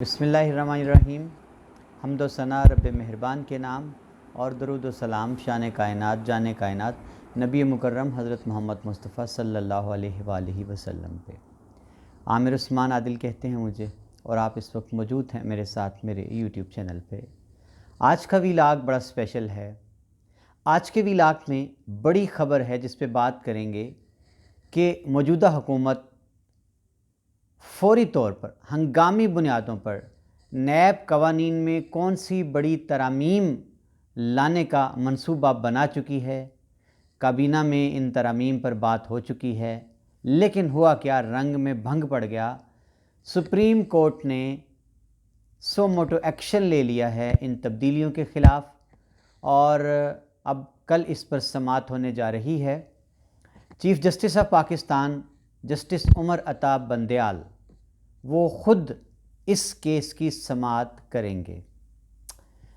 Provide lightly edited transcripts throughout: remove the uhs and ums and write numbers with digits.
بسم اللہ الرحمن الرحیم۔ حمد و ثنا رب مہربان کے نام اور درود و سلام شان کائنات جان کائنات نبی مکرم حضرت محمد مصطفیٰ صلی اللہ علیہ وآلہ وسلم پہ۔ عامر عثمان عادل کہتے ہیں مجھے، اور آپ اس وقت موجود ہیں میرے ساتھ میرے یوٹیوب چینل پہ۔ آج کا ویلاگ بڑا اسپیشل ہے۔ آج کے ویلاگ میں بڑی خبر ہے جس پہ بات کریں گے کہ موجودہ حکومت فوری طور پر ہنگامی بنیادوں پر نیب قوانین میں کون سی بڑی ترامیم لانے کا منصوبہ بنا چکی ہے۔ کابینہ میں ان ترامیم پر بات ہو چکی ہے، لیکن ہوا کیا، رنگ میں بھنگ پڑ گیا۔ سپریم کورٹ نے سو موٹو ایکشن لے لیا ہے ان تبدیلیوں کے خلاف، اور اب کل اس پر سماعت ہونے جا رہی ہے۔ Chief justice of Pakistan justice Umar Ata Bandial وہ خود اس کیس کی سماعت کریں گے۔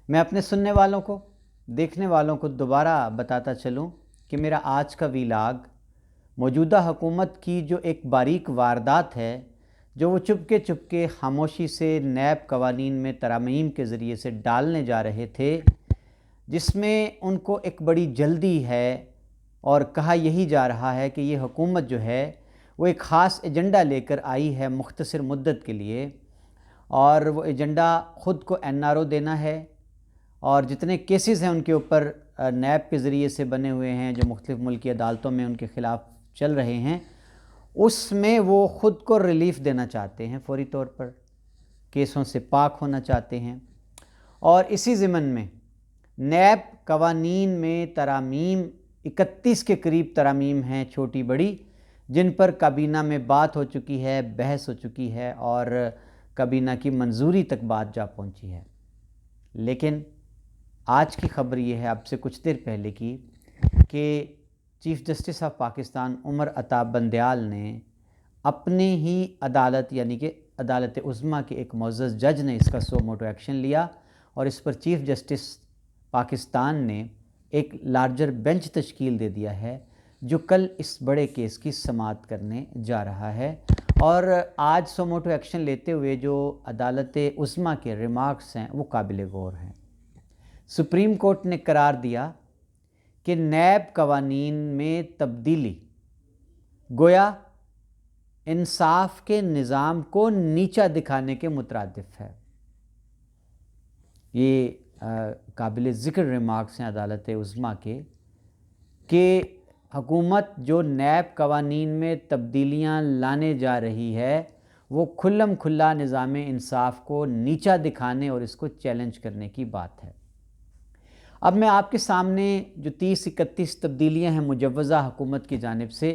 میں اپنے سننے والوں کو، دیکھنے والوں کو دوبارہ بتاتا چلوں کہ میرا آج کا ویلاگ موجودہ حکومت کی جو ایک باریک واردات ہے، جو وہ چپ کے خاموشی سے نیب قوانین میں ترامیم کے ذریعے سے ڈالنے جا رہے تھے، جس میں ان کو ایک بڑی جلدی ہے، اور کہا یہی جا رہا ہے کہ یہ حکومت جو ہے وہ ایک خاص ایجنڈا لے کر آئی ہے مختصر مدت کے لیے، اور وہ ایجنڈا خود کو NRO دینا ہے، اور جتنے کیسز ہیں ان کے اوپر نیب کے ذریعے سے بنے ہوئے ہیں جو مختلف ملکی عدالتوں میں ان کے خلاف چل رہے ہیں، اس میں وہ خود کو ریلیف دینا چاہتے ہیں، فوری طور پر کیسوں سے پاک ہونا چاہتے ہیں۔ اور اسی ضمن میں نیب قوانین میں ترامیم 31 کے قریب ترامیم ہیں چھوٹی بڑی، جن پر کابینہ میں بات ہو چکی ہے، بحث ہو چکی ہے، اور کابینہ کی منظوری تک بات جا پہنچی ہے۔ لیکن آج کی خبر یہ ہے، اب سے کچھ دیر پہلے کی، کہ چیف جسٹس آف پاکستان عمر عطا بندیال نے اپنے ہی عدالت یعنی کہ عدالت عظمیٰ کے ایک معزز جج نے اس کا سو موٹو ایکشن لیا، اور اس پر چیف جسٹس پاکستان نے ایک لارجر بینچ تشکیل دے دیا ہے جو کل اس بڑے کیس کی سماعت کرنے جا رہا ہے۔ اور آج سو موٹو ایکشن لیتے ہوئے جو عدالت عظمیٰ کے ریمارکس ہیں وہ قابل غور ہیں۔ سپریم کورٹ نے قرار دیا کہ نیب قوانین میں تبدیلی گویا انصاف کے نظام کو نیچا دکھانے کے مترادف ہے۔ یہ قابل ذکر ریمارکس ہیں عدالت عظمیٰ کے، کہ حکومت جو نیب قوانین میں تبدیلیاں لانے جا رہی ہے وہ کھلم کھلا نظام انصاف کو نیچا دکھانے اور اس کو چیلنج کرنے کی بات ہے۔ اب میں آپ کے سامنے جو 30-31 تبدیلیاں ہیں مجوزہ حکومت کی جانب سے،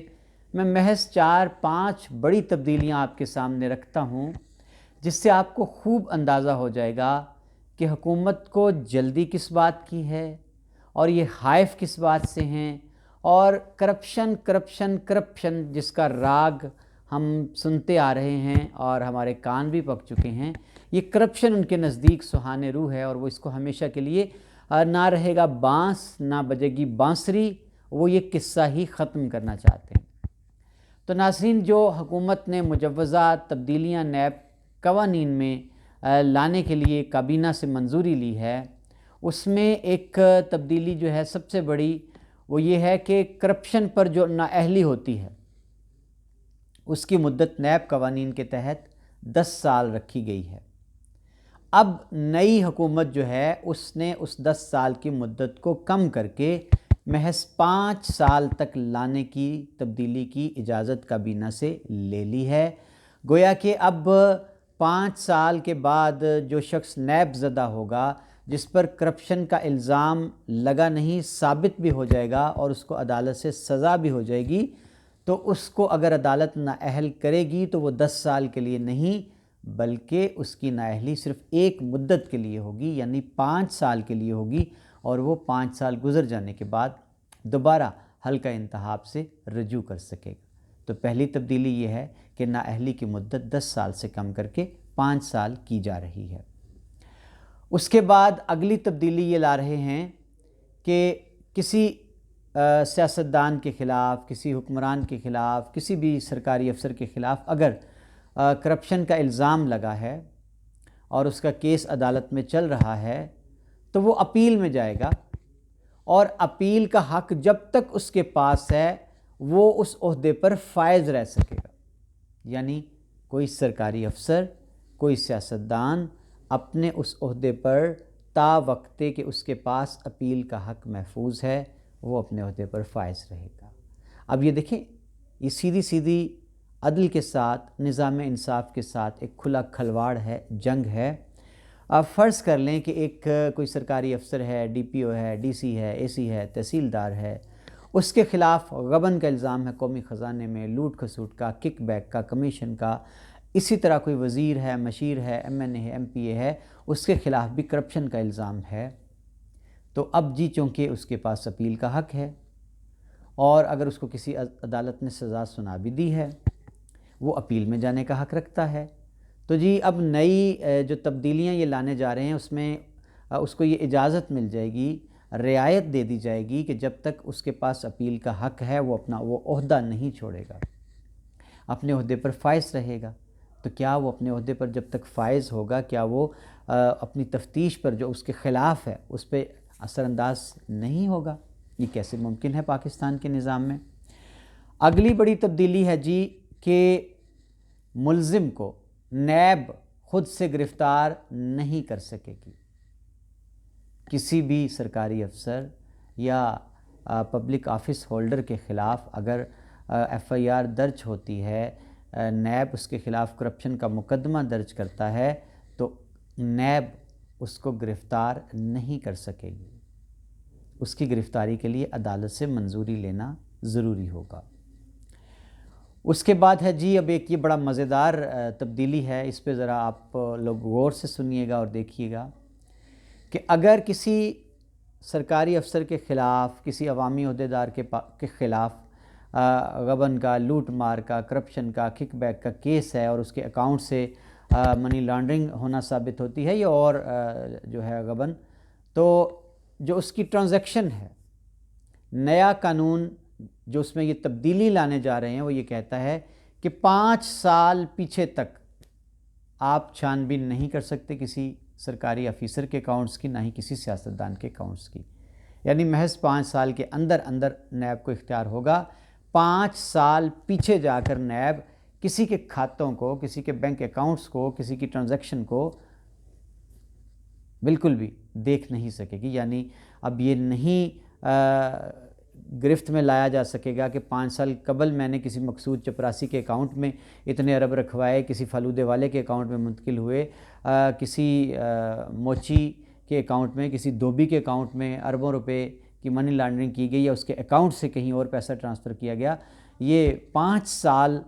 میں محض 4-5 بڑی تبدیلیاں آپ کے سامنے رکھتا ہوں، جس سے آپ کو خوب اندازہ ہو جائے گا کہ حکومت کو جلدی کس بات کی ہے، اور یہ خائف کس بات سے ہیں، اور کرپشن جس کا راگ ہم سنتے آ رہے ہیں اور ہمارے کان بھی پک چکے ہیں، یہ کرپشن ان کے نزدیک سہانے روح ہے، اور وہ اس کو ہمیشہ کے لیے نہ رہے گا بانس نہ بجے گی بانسری، وہ یہ قصہ ہی ختم کرنا چاہتے ہیں۔ تو ناظرین، جو حکومت نے مجوزہ تبدیلیاں نیب قوانین میں لانے کے لیے کابینہ سے منظوری لی ہے، اس میں ایک تبدیلی جو ہے سب سے بڑی وہ یہ ہے کہ کرپشن پر جو نااہلی ہوتی ہے اس کی مدت نیب قوانین کے تحت 10 سال رکھی گئی ہے۔ اب نئی حکومت جو ہے اس نے اس 10 سال کی مدت کو کم کر کے محض 5 سال تک لانے کی تبدیلی کی اجازت کابینہ سے لے لی ہے۔ گویا کہ اب 5 سال کے بعد جو شخص نیب زدہ ہوگا، جس پر کرپشن کا الزام لگا نہیں، ثابت بھی ہو جائے گا اور اس کو عدالت سے سزا بھی ہو جائے گی، تو اس کو اگر عدالت نااہل کرے گی تو وہ 10 سال کے لیے نہیں، بلکہ اس کی نااہلی صرف ایک مدت کے لیے ہوگی، یعنی 5 سال کے لیے ہوگی، اور وہ 5 سال گزر جانے کے بعد دوبارہ حلقہ انتخاب سے رجوع کر سکے گا۔ تو پہلی تبدیلی یہ ہے کہ نااہلی کی مدت 10 سال سے کم کر کے 5 سال کی جا رہی ہے۔ اس کے بعد اگلی تبدیلی یہ لا رہے ہیں کہ کسی سیاستدان کے خلاف، کسی حکمران کے خلاف، کسی بھی سرکاری افسر کے خلاف اگر کرپشن کا الزام لگا ہے، اور اس کا کیس عدالت میں چل رہا ہے تو وہ اپیل میں جائے گا، اور اپیل کا حق جب تک اس کے پاس ہے وہ اس عہدے پر فائز رہ سکے گا۔ یعنی کوئی سرکاری افسر، کوئی سیاستدان اپنے اس عہدے پر تا وقتے کہ اس کے پاس اپیل کا حق محفوظ ہے وہ اپنے عہدے پر فائز رہے گا۔ اب یہ دیکھیں، یہ سیدھی سیدھی عدل کے ساتھ، نظام انصاف کے ساتھ ایک کھلا کھلواڑ ہے، جنگ ہے۔ آپ فرض کر لیں کہ ایک کوئی سرکاری افسر ہے، ڈی پی او ہے، ڈی سی ہے، اے سی ہے، تحصیلدار ہے، اس کے خلاف غبن کا الزام ہے، قومی خزانے میں لوٹ کھسوٹ کا، کک بیک کا، کمیشن کا۔ اسی طرح کوئی وزیر ہے، مشیر ہے، ایم این اے ہے، ایم پی اے ہے، اس کے خلاف بھی کرپشن کا الزام ہے۔ تو اب جی چونکہ اس کے پاس اپیل کا حق ہے، اور اگر اس کو کسی عدالت نے سزا سنا بھی دی ہے، وہ اپیل میں جانے کا حق رکھتا ہے۔ تو جی اب نئی جو تبدیلیاں یہ لانے جا رہے ہیں اس میں اس کو یہ اجازت مل جائے گی، رعایت دے دی جائے گی کہ جب تک اس کے پاس اپیل کا حق ہے وہ اپنا وہ عہدہ نہیں چھوڑے گا، اپنے عہدے پر فائز رہے گا۔ تو کیا وہ اپنے عہدے پر جب تک فائز ہوگا، کیا وہ اپنی تفتیش پر جو اس کے خلاف ہے اس پہ اثر انداز نہیں ہوگا؟ یہ کیسے ممکن ہے پاکستان کے نظام میں؟ اگلی بڑی تبدیلی ہے جی کہ ملزم کو نیب خود سے گرفتار نہیں کر سکے گی۔ کسی بھی سرکاری افسر یا پبلک آفس ہولڈر کے خلاف اگر ایف آئی آر درج ہوتی ہے، نیب اس کے خلاف کرپشن کا مقدمہ درج کرتا ہے، تو نیب اس کو گرفتار نہیں کر سکے گی۔ اس کی گرفتاری کے لیے عدالت سے منظوری لینا ضروری ہوگا۔ اس کے بعد ہے جی اب ایک یہ بڑا مزیدار تبدیلی ہے، اس پہ ذرا آپ لوگ غور سے سنیے گا اور دیکھیے گا کہ اگر کسی سرکاری افسر کے خلاف، کسی عوامی عہدیدار کے خلاف غبن کا، لوٹ مار کا، کرپشن کا، کک بیک کا کیس ہے اور اس کے اکاؤنٹ سے منی لانڈرنگ ہونا ثابت ہوتی ہے یا اور جو ہے غبن، تو جو اس کی ٹرانزیکشن ہے، نیا قانون جو اس میں یہ تبدیلی لانے جا رہے ہیں وہ یہ کہتا ہے کہ 5 سال پیچھے تک آپ چھان بین نہیں کر سکتے کسی سرکاری آفیسر کے اکاؤنٹس کی، نہ ہی کسی سیاستدان کے اکاؤنٹس کی۔ یعنی محض 5 سال کے اندر اندر نیب کو اختیار ہوگا 5 سال پیچھے جا کر نیب کسی کے کھاتوں کو، کسی کے بینک اکاؤنٹس کو، کسی کی ٹرانزیکشن کو بالکل بھی دیکھ نہیں سکے گی۔ یعنی اب یہ نہیں گرفت میں لایا جا سکے گا کہ 5 سال قبل میں نے کسی مقصود چپراسی کے اکاؤنٹ میں اتنے ارب رکھوائے، کسی فلودے والے کے اکاؤنٹ میں منتقل ہوئے، کسی موچی کے اکاؤنٹ میں، کسی دھوبی کے اکاؤنٹ میں اربوں روپے کی منی لانڈرنگ کی گئی یا اس کے اکاؤنٹ سے کہیں اور پیسہ ٹرانسفر کیا گیا۔ یہ 5 سال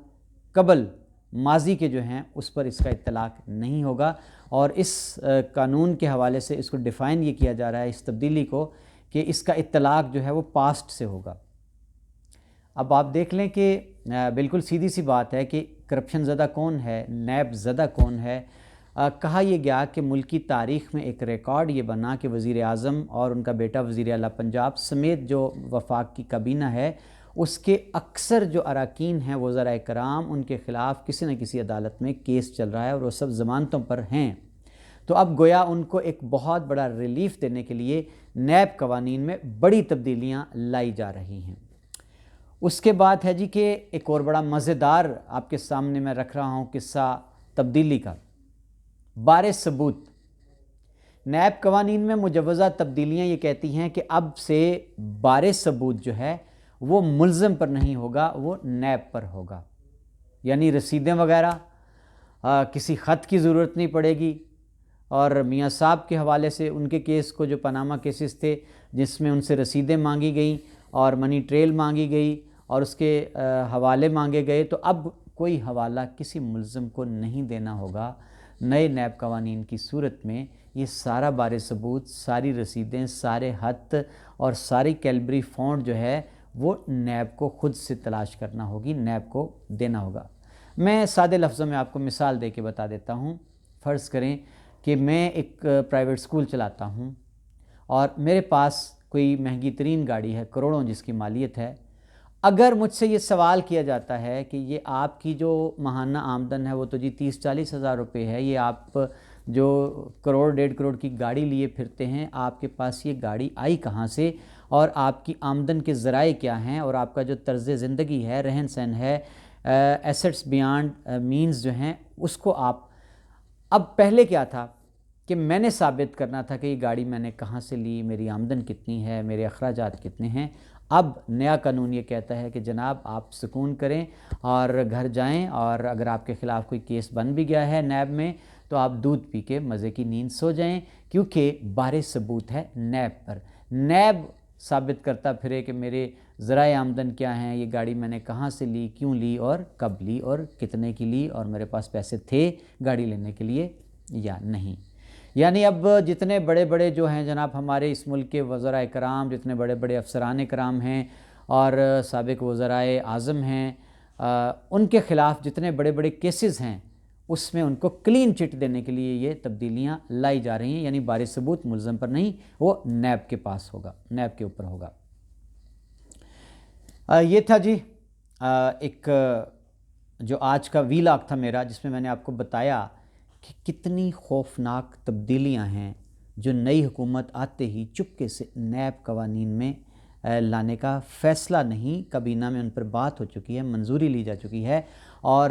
قبل ماضی کے جو ہیں اس پر اس کا اطلاق نہیں ہوگا، اور اس قانون کے حوالے سے اس کو ڈیفائن یہ کیا جا رہا ہے، اس تبدیلی کو، کہ اس کا اطلاق جو ہے وہ پاسٹ سے ہوگا۔ اب آپ دیکھ لیں کہ بالکل سیدھی سی بات ہے کہ کرپشن زدہ کون ہے، نیب زدہ کون ہے۔ کہا یہ گیا کہ ملکی تاریخ میں ایک ریکارڈ یہ بنا کہ وزیر اعظم اور ان کا بیٹا وزیر اعلیٰ پنجاب سمیت جو وفاق کی کابینہ ہے اس کے اکثر جو اراکین ہیں وزراء کرام، ان کے خلاف کسی نہ کسی عدالت میں کیس چل رہا ہے اور وہ سب ضمانتوں پر ہیں۔ تو اب گویا ان کو ایک بہت بڑا ریلیف دینے کے لیے نیب قوانین میں بڑی تبدیلیاں لائی جا رہی ہیں۔ اس کے بعد ہے جی کہ ایک اور بڑا مزیدار آپ کے سامنے میں رکھ رہا ہوں قصہ تبدیلی کا، بار ثبوت۔ نیب قوانین میں مجوزہ تبدیلیاں یہ کہتی ہیں کہ اب سے بار ثبوت جو ہے وہ ملزم پر نہیں ہوگا، وہ نیب پر ہوگا۔ یعنی رسیدیں وغیرہ کسی خط کی ضرورت نہیں پڑے گی، اور میاں صاحب کے حوالے سے ان کے کیس کو، جو پاناما کیسز تھے جس میں ان سے رسیدیں مانگی گئیں اور منی ٹریل مانگی گئی اور اس کے حوالے مانگے گئے، تو اب کوئی حوالہ کسی ملزم کو نہیں دینا ہوگا۔ نئے نیب قوانین کی صورت میں یہ سارا بار ثبوت، ساری رسیدیں، سارے خط اور ساری کیلبری فونٹ جو ہے وہ نیب کو خود سے تلاش کرنا ہوگی، نیب کو دینا ہوگا۔ میں سادے لفظوں میں آپ کو مثال دے کے بتا دیتا ہوں۔ فرض کریں کہ میں ایک پرائیویٹ سکول چلاتا ہوں اور میرے پاس کوئی مہنگی ترین گاڑی ہے، کروڑوں جس کی مالیت ہے۔ اگر مجھ سے یہ سوال کیا جاتا ہے کہ یہ آپ کی جو ماہانہ آمدن ہے وہ تو جی 30-40 ہزار روپے ہے، یہ آپ جو کروڑ 1.5 کروڑ کی گاڑی لیے پھرتے ہیں، آپ کے پاس یہ گاڑی آئی کہاں سے، اور آپ کی آمدن کے ذرائع کیا ہیں، اور آپ کا جو طرز زندگی ہے، رہن سہن ہے، ایسٹس بیانڈ مینز جو ہیں، اس کو آپ، اب پہلے کیا تھا کہ میں نے ثابت کرنا تھا کہ یہ گاڑی میں نے کہاں سے لی، میری آمدن کتنی ہے، میرے اخراجات کتنے ہیں۔ اب نیا قانون یہ کہتا ہے کہ جناب آپ سکون کریں اور گھر جائیں، اور اگر آپ کے خلاف کوئی کیس بن بھی گیا ہے نیب میں تو آپ دودھ پی کے مزے کی نیند سو جائیں، کیونکہ بارے ثبوت ہے نیب پر۔ نیب ثابت کرتا پھرے کہ میرے ذرائع آمدن کیا ہیں، یہ گاڑی میں نے کہاں سے لی، کیوں لی، اور کب لی، اور کتنے کی لی، اور میرے پاس پیسے تھے گاڑی لینے کے لیے یا نہیں۔ یعنی اب جتنے بڑے بڑے جو ہیں جناب ہمارے اس ملک کے وزراء کرام، جتنے بڑے بڑے افسران کرام ہیں اور سابق وزرائے اعظم ہیں، ان کے خلاف جتنے بڑے بڑے کیسز ہیں، اس میں ان کو کلین چٹ دینے کے لیے یہ تبدیلیاں لائی جا رہی ہیں، یعنی بارے ثبوت ملزم پر نہیں، وہ نیب کے پاس ہوگا، نیب کے اوپر ہوگا۔ یہ تھا جی ایک جو آج کا ویلاگ تھا میرا، جس میں نے آپ کو بتایا کہ کتنی خوفناک تبدیلیاں ہیں جو نئی حکومت آتے ہی چپکے سے نیب قوانین میں لانے کا فیصلہ، نہیں کابینہ میں ان پر بات ہو چکی ہے، منظوری لی جا چکی ہے، اور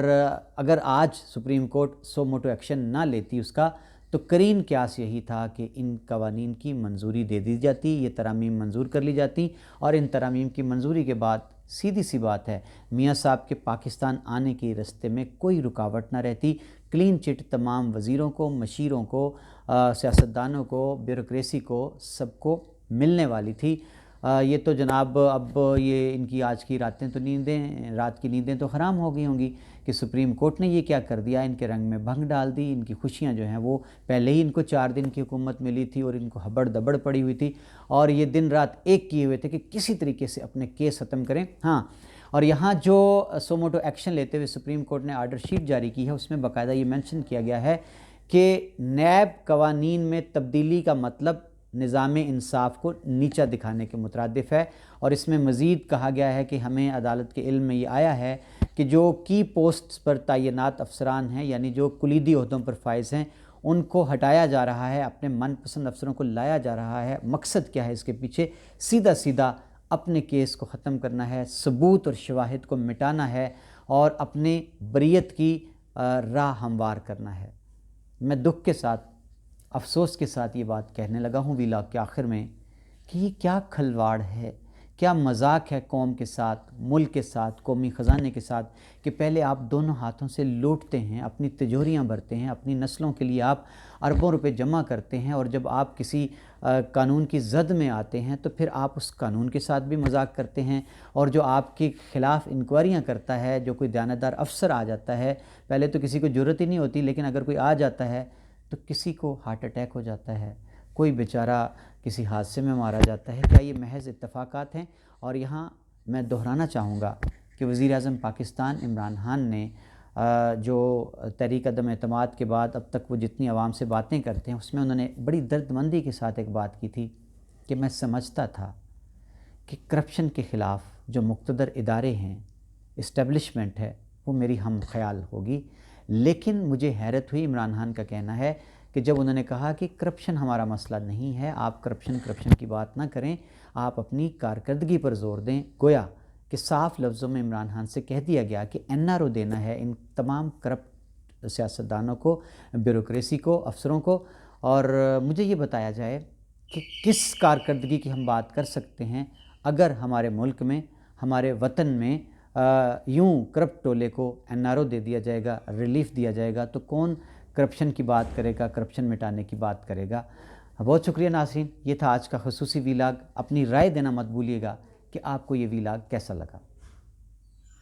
اگر آج سپریم کورٹ سو موٹو ایکشن نہ لیتی اس کا، تو قرین قیاس یہی تھا کہ ان قوانین کی منظوری دے دی جاتی، یہ ترامیم منظور کر لی جاتی، اور ان ترامیم کی منظوری کے بعد سیدھی سی بات ہے میاں صاحب کے پاکستان آنے کے راستے میں کوئی رکاوٹ نہ رہتی، کلین چٹ تمام وزیروں کو، مشیروں کو، سیاستدانوں کو، بیوروکریسی کو، سب کو ملنے والی تھی۔ یہ تو جناب اب یہ ان کی آج کی رات کی نیندیں تو حرام ہو گئی ہوں گی کہ سپریم کورٹ نے یہ کیا کر دیا، ان کے رنگ میں بھنگ ڈال دی، ان کی خوشیاں جو ہیں وہ پہلے ہی ان کو 4 دن کی حکومت ملی تھی اور ان کو ہبڑ دبڑ پڑی ہوئی تھی، اور یہ دن رات ایک کیے ہوئے تھے کہ کسی طریقے سے اپنے کیس ختم کریں۔ ہاں، اور یہاں جو سو موٹو ایکشن لیتے ہوئے سپریم کورٹ نے آرڈر شیٹ جاری کی ہے، اس میں باقاعدہ یہ مینشن کیا گیا ہے کہ نیب قوانین میں تبدیلی کا مطلب نظام انصاف کو نیچا دکھانے کے مترادف ہے، اور اس میں مزید کہا گیا ہے کہ ہمیں عدالت کے علم میں یہ آیا ہے کہ جو کی پوسٹس پر تعینات افسران ہیں، یعنی جو کلیدی عہدوں پر فائز ہیں، ان کو ہٹایا جا رہا ہے، اپنے من پسند افسروں کو لایا جا رہا ہے۔ مقصد کیا ہے اس کے پیچھے؟ سیدھا اپنے کیس کو ختم کرنا ہے، ثبوت اور شواہد کو مٹانا ہے، اور اپنے بریت کی راہ ہموار کرنا ہے۔ میں دکھ کے ساتھ، افسوس کے ساتھ یہ بات کہنے لگا ہوں ویلاگ کے آخر میں کہ یہ کیا کھلواڑ ہے، کیا مذاق ہے قوم کے ساتھ، ملک کے ساتھ، قومی خزانے کے ساتھ، کہ پہلے آپ دونوں ہاتھوں سے لوٹتے ہیں، اپنی تجوریاں بھرتے ہیں، اپنی نسلوں کے لیے آپ اربوں روپے جمع کرتے ہیں، اور جب آپ کسی قانون کی زد میں آتے ہیں تو پھر آپ اس قانون کے ساتھ بھی مذاق کرتے ہیں، اور جو آپ کے خلاف انکوائریاں کرتا ہے، جو کوئی دیانتدار افسر آ جاتا ہے، پہلے تو کسی کو جرت ہی نہیں ہوتی، لیکن اگر کوئی آ جاتا ہے تو کسی کو ہارٹ اٹیک ہو جاتا ہے، کوئی بیچارہ کسی حادثے میں مارا جاتا ہے۔ کیا یہ محض اتفاقات ہیں؟ اور یہاں میں دہرانا چاہوں گا کہ وزیر اعظم پاکستان عمران خان نے جو تحریک عدم اعتماد کے بعد اب تک وہ جتنی عوام سے باتیں کرتے ہیں، اس میں انہوں نے بڑی درد مندی کے ساتھ ایک بات کی تھی کہ میں سمجھتا تھا کہ کرپشن کے خلاف جو مقتدر ادارے ہیں، اسٹیبلشمنٹ ہے، وہ میری ہم خیال ہوگی، لیکن مجھے حیرت ہوئی، عمران خان کا کہنا ہے کہ جب انہوں نے کہا کہ کرپشن ہمارا مسئلہ نہیں ہے، آپ کرپشن کی بات نہ کریں، آپ اپنی کارکردگی پر زور دیں، گویا کہ صاف لفظوں میں عمران خان سے کہہ دیا گیا کہ NRO دینا ہے ان تمام کرپٹ سیاستدانوں کو، بیوروکریسی کو، افسروں کو، اور مجھے یہ بتایا جائے کہ کس کارکردگی کی ہم بات کر سکتے ہیں اگر ہمارے ملک میں، ہمارے وطن میں یوں کرپٹ ٹولے کو NRO دے دیا جائے گا، ریلیف دیا جائے گا، تو کون کرپشن کی بات کرے گا، کرپشن مٹانے کی بات کرے گا؟ بہت شکریہ ناظرین، یہ تھا آج کا خصوصی ویلاگ۔ اپنی رائے دینا مت بھولیے گا کہ آپ کو یہ ویلاگ کیسا لگا۔